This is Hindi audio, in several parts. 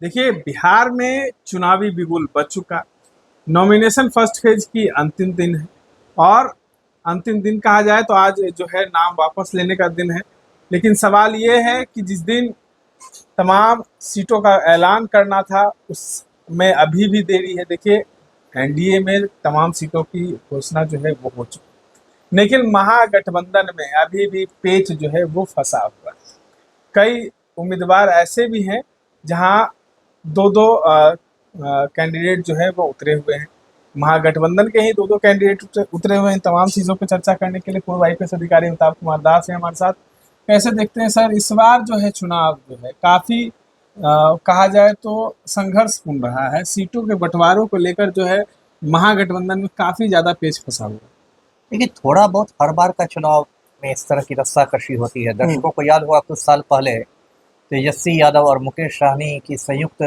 देखिए, बिहार में चुनावी बिगुल बज चुका। नॉमिनेशन फर्स्ट फेज की अंतिम दिन है और अंतिम दिन कहा जाए तो आज जो है नाम वापस लेने का दिन है। लेकिन सवाल ये है कि जिस दिन तमाम सीटों का ऐलान करना था उसमें अभी भी देरी है। देखिए, एनडीए में तमाम सीटों की घोषणा जो है वो हो चुकी, लेकिन महागठबंधन में अभी भी पेच जो है वो फंसा हुआ है। कई उम्मीदवार ऐसे भी हैं जहां दो दो कैंडिडेट जो है वो उतरे हुए हैं। महागठबंधन के ही दो दो कैंडिडेट उतरे हुए हैं। तमाम चीज़ों पर चर्चा करने के लिए पूर्व आईपीएस अधिकारी अमिताभ कुमार दास हैं हमारे साथ। कैसे देखते हैं सर, इस बार जो है चुनाव जो है काफ़ी कहा जाए तो संघर्षपूर्ण रहा है। सीटों के बंटवारों को लेकर जो है महागठबंधन में काफ़ी ज़्यादा पेच फंसा हुआ है। देखिए, थोड़ा बहुत हर बार का चुनाव में इस तरह की रस्साकशी होती है। दर्शकों को याद होगा कुछ साल पहले तेजस्वी यादव और मुकेश सहनी की संयुक्त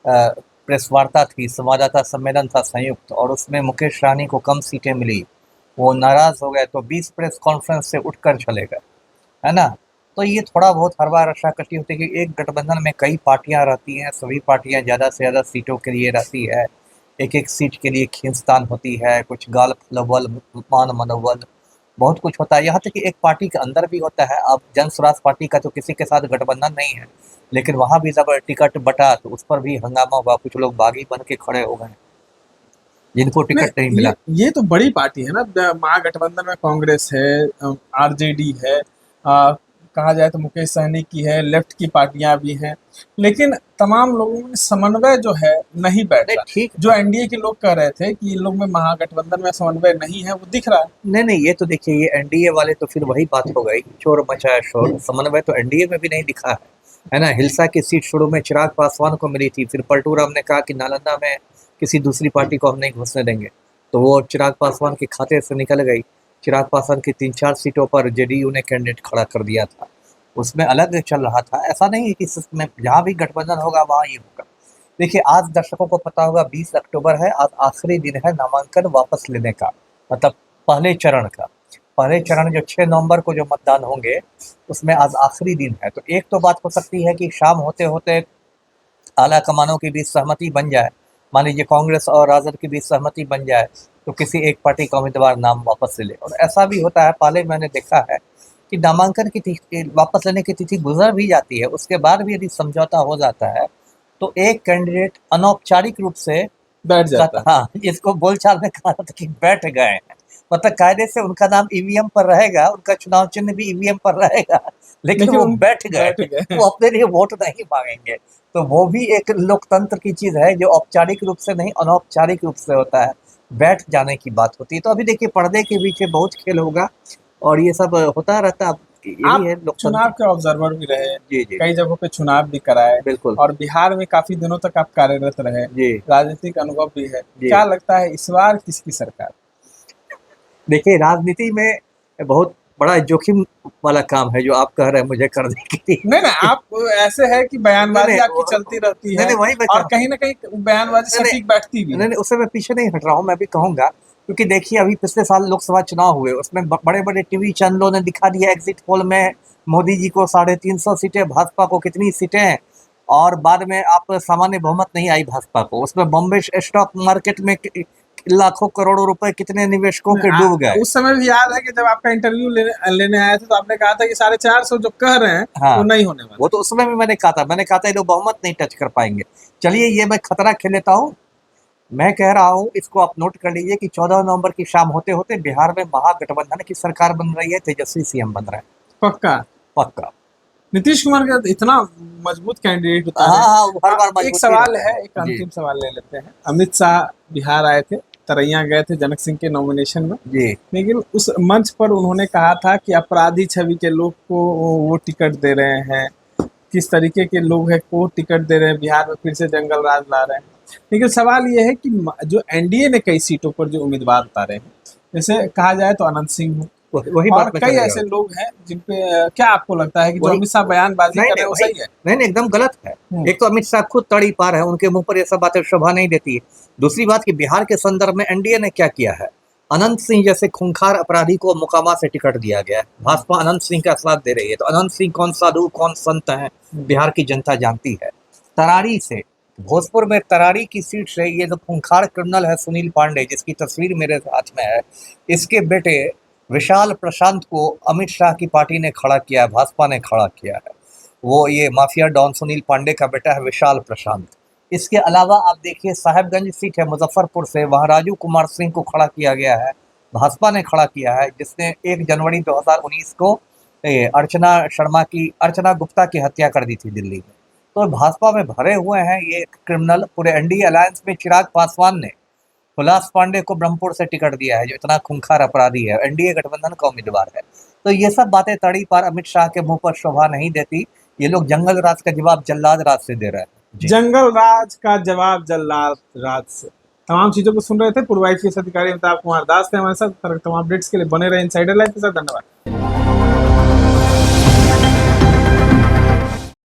प्रेस वार्ता थी, संवाददाता सम्मेलन था संयुक्त, और उसमें मुकेश सहनी को कम सीटें मिली। वो नाराज हो गए तो 20 प्रेस कॉन्फ्रेंस से उठकर चले गए, है ना। तो ये थोड़ा बहुत हर बार रस्साकशी होती है कि एक गठबंधन में कई पार्टियां रहती हैं, सभी पार्टियां ज़्यादा से ज़्यादा सीटों के लिए रहती है। एक एक सीट के लिए खींचतान होती है, कुछ गाल फलबल, मान मनोबल, बहुत कुछ होता है। यहाँ तक कि एक पार्टी के अंदर भी होता है। अब जन स्वराज पार्टी का तो किसी के साथ गठबंधन नहीं है, लेकिन वहाँ भी जब टिकट बटा तो उस पर भी हंगामा हुआ, कुछ लोग बागी बन के खड़े हो गए जिनको टिकट नहीं मिला। ये तो बड़ी पार्टी है ना। महागठबंधन में कांग्रेस है, आरजेडी है, कहा जाए तो मुकेश सहनी की है, लेफ्ट की पार्टियां भी हैं। लेकिन तमाम लोगों में समन्वय जो है नहीं बैठ रहा। ठीक, जो एनडीए के लोग कह रहे थे कि इन लोग में महागठबंधन में समन्वय नहीं है, वो दिख रहा है। नहीं, ये तो देखिए, ये एनडीए वाले तो फिर वही बात हो गई, चोर मचाया शोर। समन्वय तो एनडीए में भी नहीं दिखा है ना। हिलसा की सीट शुरू में चिराग पासवान को मिली थी, फिर पलटू राम ने कहा कि नालंदा में किसी दूसरी पार्टी को हम नहीं घुसने देंगे, तो वो चिराग पासवान के खाते से निकल गई। चिराग पासवान की 3-4 सीटों पर जेडीयू ने कैंडिडेट खड़ा कर दिया था, उसमें अलग चल रहा था। ऐसा नहीं है कि इसमें जहाँ भी गठबंधन होगा वहाँ ये होगा। देखिए, आज दर्शकों को पता होगा 20 अक्टूबर है, आज आखिरी दिन है नामांकन वापस लेने का, मतलब पहले चरण का। पहले चरण जो 6 नवंबर को जो मतदान होंगे, उसमें आज आखिरी दिन है। तो एक तो बात हो सकती है कि शाम होते होते आला कमानों के बीच सहमति बन जाए, मान लीजिए कांग्रेस और राजद के बीच सहमति बन जाए, तो किसी एक पार्टी का उम्मीदवार नाम वापस ले ले। और ऐसा भी होता है, पहले मैंने देखा है कि नामांकन की तिथि वापस लेने की तिथि गुजर भी जाती है, उसके बाद भी यदि समझौता हो जाता है तो एक कैंडिडेट अनौपचारिक रूप से बैठ जाता है। हाँ, इसको बोलचाल में कहा था कि बैठ गए हैं, मतलब कायदे से उनका नाम ईवीएम पर रहेगा, उनका चुनाव चिन्ह भी ईवीएम पर रहेगा, लेकिन वो बैठ गए, वो अपने लिए वोट नहीं मांगेंगे। तो वो भी एक लोकतंत्र की चीज है, जो औपचारिक रूप से नहीं अनौपचारिक रूप से होता है, बैठ जाने की बात होती है। तो अभी देखिए, पर्दे के पीछे बहुत खेल होगा और ये सब होता रहता है। आप यही है चुनाव लोकतंत्र। के ऑब्जर्वर भी रहे, जी जी, कई जगहों पे चुनाव भी कराए, बिल्कुल। और बिहार में काफी दिनों तक आप कार्यरत रहे, जी राजनीतिक अनुभव भी है। जी, क्या लगता है इस बार किसकी सरकार? देखिए, राजनीति में बहुत बड़ा जोखिम वाला काम है जो आप कह रहे हैं मुझे करने के लिए। नहीं, आप ऐसे है कि बयानबाजी आपकी चलती रहती है, नहीं, वही मैं और कहीं ना कहीं बयानबाजी नहीं, सटीक बैठती भी है। नहीं, उससे मैं पीछे नहीं हट रहा हूँ, मैं भी कहूंगा। क्योंकि देखिए, अभी पिछले साल लोकसभा चुनाव हुए, उसमें बड़े बड़े टीवी चैनलों ने दिखा दिया एग्जिट पोल में मोदी जी को 350 सीटें, भाजपा को कितनी सीटें, और बाद में आप सामान्य बहुमत नहीं आई भाजपा को। उसमें बॉम्बे स्टॉक मार्केट में लाखों करोड़ों रुपए कितने निवेशकों के डूब गए। उस समय भी याद है कि जब आपका इंटरव्यू लेने आए थे तो आपने कहा था कि 450 जो कह रहे हैं हाँ, वो नहीं होने वाला। वो तो उस समय भी मैंने कहा था ये लोग बहुमत नहीं टच कर पाएंगे। चलिए, ये मैं खतरा खेल लेता हूँ। मैं कह रहा हूँ, इसको आप नोट कर लीजिए कि 14 नवंबर की शाम होते होते बिहार में महागठबंधन की सरकार बन रही है, तेजस्वी सीएम बन रहे हैं। पक्का? पक्का। नीतीश कुमार का इतना मजबूत कैंडिडेट उतारे। हाँ, हर बार एक मजबूती सवाल रहता है, एक जी अंतिम सवाल ले लेते हैं। अमित शाह बिहार आए थे, तरैया गए थे जनक सिंह के नॉमिनेशन में, जी। लेकिन उस मंच पर उन्होंने कहा था कि अपराधी छवि के लोग को वो टिकट दे रहे हैं, किस तरीके के लोग हैं को टिकट दे रहे हैं, बिहार में फिर से जंगल राज ला रहे हैं। लेकिन सवाल ये है कि जो एनडीए ने कई सीटों पर जो उम्मीदवार उतारे हैं, जैसे कहा जाए तो अनंत सिंह हो, वही और बात मैं कई करने जा ऐसे रहा हूँ। लोग हैं जिन पे क्या आपको लगता है कि जो वही अमित शाह बयानबाजी नहीं कर नहीं रहे हैं वो वही सही है? नहीं, एकदम गलत है। एक तो अमित शाह खुद तड़ी पार है, उनके मुंह पर ये सब बातें शोभा नहीं देती है। दूसरी बात कि बिहार के संदर्भ में एनडीए ने क्या किया है, अनंत सिंह जैसे खूंखार अपराधी को मोकामा से टिकट दिया गया है। भाजपा अनंत सिंह का साथ दे रही है, तो अनंत सिंह कौन साधु कौन संत है, बिहार की जनता जानती है। तरारी से, भोजपुर में तरारी की सीट से ये जो खूंखार क्रिमिनल है सुनील पांडे, जिसकी तस्वीर मेरे हाथ में है, इसके बेटे विशाल प्रशांत को अमित शाह की पार्टी ने खड़ा किया है, भाजपा ने खड़ा किया है। वो ये माफिया डॉन सुनील पांडे का बेटा है विशाल प्रशांत। इसके अलावा आप देखिए साहेबगंज सीट है मुजफ्फरपुर से, वहाँ राजू कुमार सिंह को खड़ा किया गया है, भाजपा ने खड़ा किया है, जिसने 1 जनवरी 2019 को अर्चना गुप्ता की हत्या कर दी थी दिल्ली में। तो भाजपा में भरे हुए हैं ये क्रिमिनल। पूरे एनडीए अलायंस में चिराग पासवान ने हुलास पांडे को ब्रह्मपुर से टिकट दिया है, जो इतना खूंखार अपराधी है, एनडीए गठबंधन का उम्मीदवार है। तो ये सब बातें तड़ी पार अमित शाह के मुंह पर शोभा नहीं देती। ये लोग जंगल राज का जवाब जल्लाद राज से दे रहे हैं जी। जंगल राज का जवाब जल्लाद राज से। तमाम चीजों को सुन रहे थे पूर्व IPS अधिकारी अमिताभ कुमार दास थे हमारे साथ। तमाम अपडेट्स के लिए बने रहे इनसाइडर लाइव के साथ। धन्यवाद।